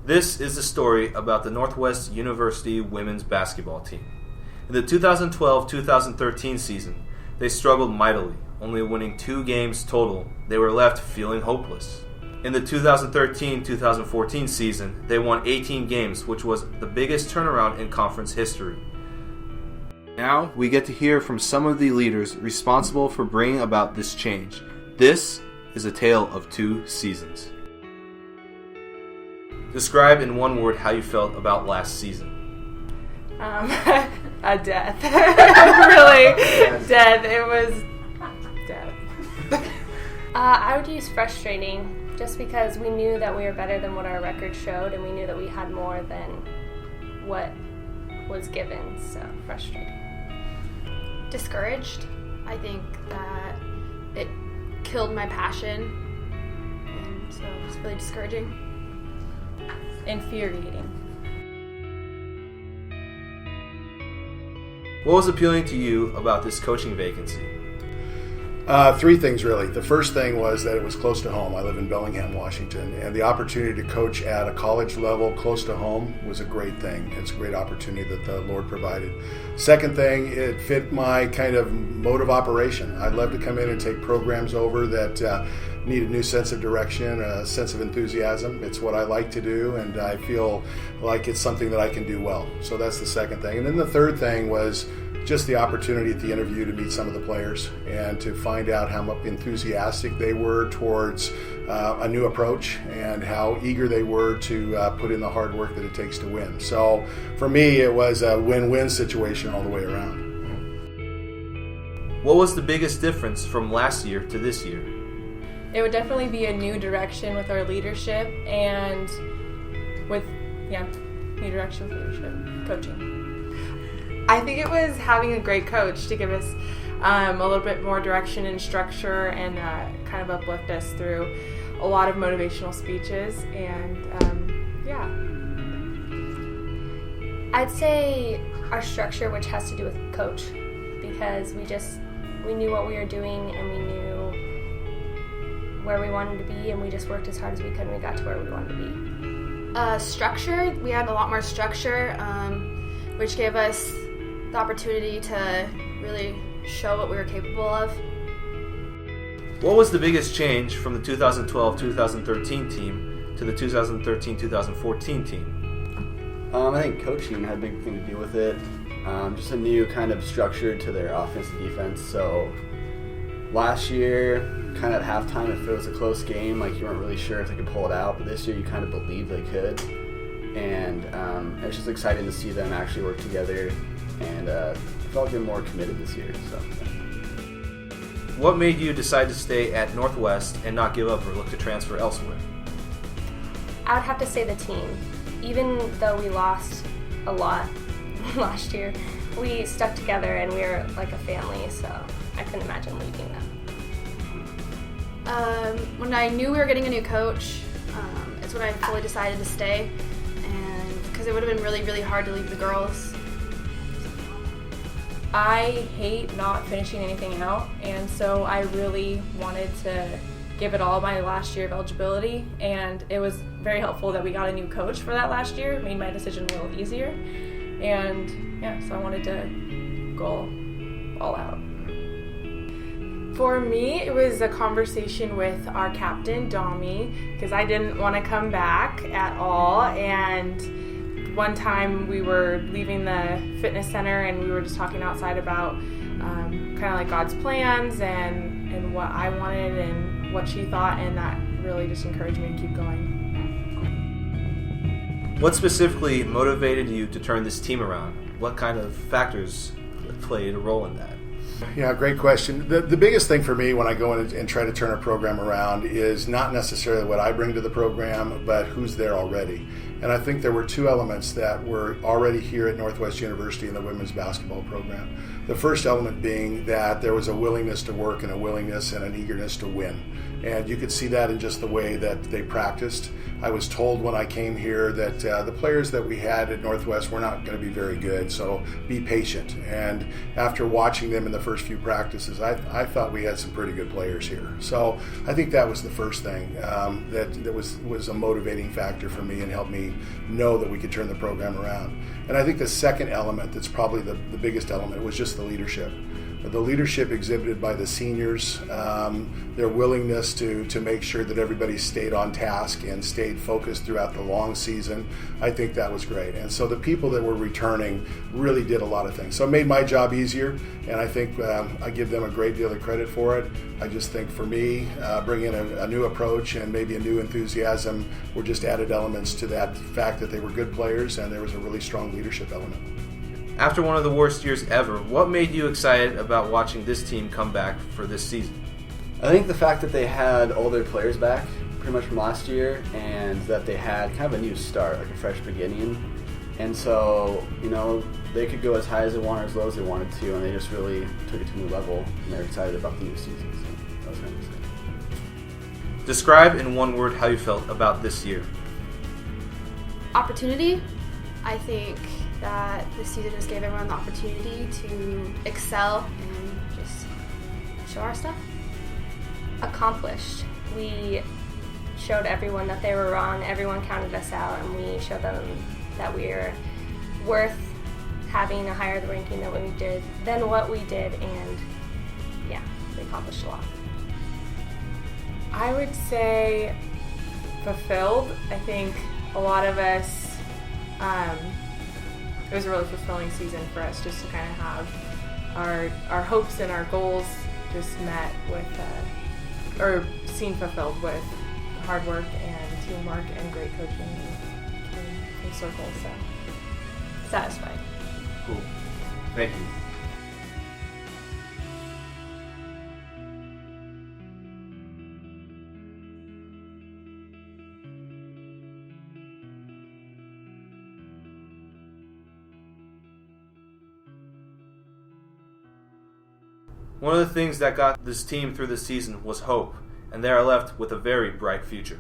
This is the story about the Northwest University women's basketball team. In the 2012-2013 season, they struggled mightily, only winning 2 games total. They were left feeling hopeless. In the 2013-2014 season, they won 18 games, which was the biggest turnaround in conference history. Now, we get to hear from some of the leaders responsible for bringing about this change. This is a tale of 2 seasons. Describe in one word how you felt about last season. A death. Really, death. It was death. I would use frustrating, just because we knew that we were better than what our record showed, and we knew that we had more than what was given, so frustrating. Discouraged. I think that it killed my passion, and so it's really discouraging. Infuriating. What was appealing to you about this coaching vacancy? 3 things, really. The first thing was that it was close to home. I live in Bellingham, Washington, and the opportunity to coach at a college level close to home was a great thing. It's a great opportunity that the Lord provided. Second thing, it fit my kind of mode of operation. I'd love to come in and take programs over that need a new sense of direction, a sense of enthusiasm. It's what I like to do, and I feel like it's something that I can do well. So that's the second thing. And then the third thing was just the opportunity at the interview to meet some of the players and to find out how enthusiastic they were towards a new approach and how eager they were to put in the hard work that it takes to win. So for me, it was a win-win situation all the way around. What was the biggest difference from last year to this year? It would definitely be a new direction with our leadership and new direction with leadership, coaching. I think it was having a great coach to give us a little bit more direction and structure and kind of uplift us through a lot of motivational speeches. And I'd say our structure, which has to do with coach, because we knew what we were doing and we knew where we wanted to be, and we just worked as hard as we could and we got to where we wanted to be. Structure, we had a lot more structure, which gave us the opportunity to really show what we were capable of. What was the biggest change from the 2012-2013 team to the 2013-2014 team? I think coaching had a big thing to do with it. Just a new kind of structure to their offense and defense. So last year, kind of at halftime, if it was a close game, like you weren't really sure if they could pull it out. But this year, you kind of believed they could. And it's just exciting to see them actually work together. And I felt like they're more committed this year. So. What made you decide to stay at Northwest and not give up or look to transfer elsewhere? I would have to say the team. Even though we lost a lot last year, we stuck together and we were like a family, so I couldn't imagine leaving them. When I knew we were getting a new coach, it's when I fully decided to stay, and because it would have been really, really hard to leave the girls. I hate not finishing anything out, and so I really wanted to give it all my last year of eligibility, and it was very helpful that we got a new coach for that last year. It made my decision a little easier, and so I wanted to go all out. For me, it was a conversation with our captain, Domi, because I didn't want to come back at all, and one time we were leaving the fitness center and we were just talking outside about kind of like God's plans and what I wanted and what she thought, and that really just encouraged me to keep going. What specifically motivated you to turn this team around? What kind of factors played a role in that? Yeah, great question. The biggest thing for me when I go in and try to turn a program around is not necessarily what I bring to the program, but who's there already. And I think there were 2 elements that were already here at Northwest University in the women's basketball program. The first element being that there was a willingness to work and a willingness and an eagerness to win. And you could see that in just the way that they practiced. I was told when I came here that the players that we had at Northwest were not going to be very good, so be patient. And after watching them in the first few practices, I thought we had some pretty good players here. So I think that was the first thing that was a motivating factor for me and helped me and know that we could turn the program around. And I think the second element, that's probably the biggest element, was just the leadership. The leadership exhibited by the seniors, their willingness to make sure that everybody stayed on task and stayed focused throughout the long season, I think that was great. And so the people that were returning really did a lot of things. So it made my job easier, and I think I give them a great deal of credit for it. I just think for me, bringing a new approach and maybe a new enthusiasm were just added elements to that fact that they were good players and there was a really strong leadership element. After one of the worst years ever, what made you excited about watching this team come back for this season? I think the fact that they had all their players back pretty much from last year, and that they had kind of a new start, like a fresh beginning. And so, they could go as high as they wanted, as low as they wanted to, and they just really took it to a new level, and they're excited about the new season. So that was kind of exciting. Describe in one word how you felt about this year. Opportunity. I think that this season just gave everyone the opportunity to excel and just show our stuff. Accomplished. We showed everyone that they were wrong. Everyone counted us out, and we showed them that we're worth having a higher ranking than what we did, and yeah, we accomplished a lot. I would say fulfilled. I think a lot of us, it was a really fulfilling season for us just to kind of have our hopes and our goals just met with, or seen fulfilled with hard work and teamwork and great coaching and full circle. So satisfied. Cool. Thank you. One of the things that got this team through this season was hope, and they are left with a very bright future.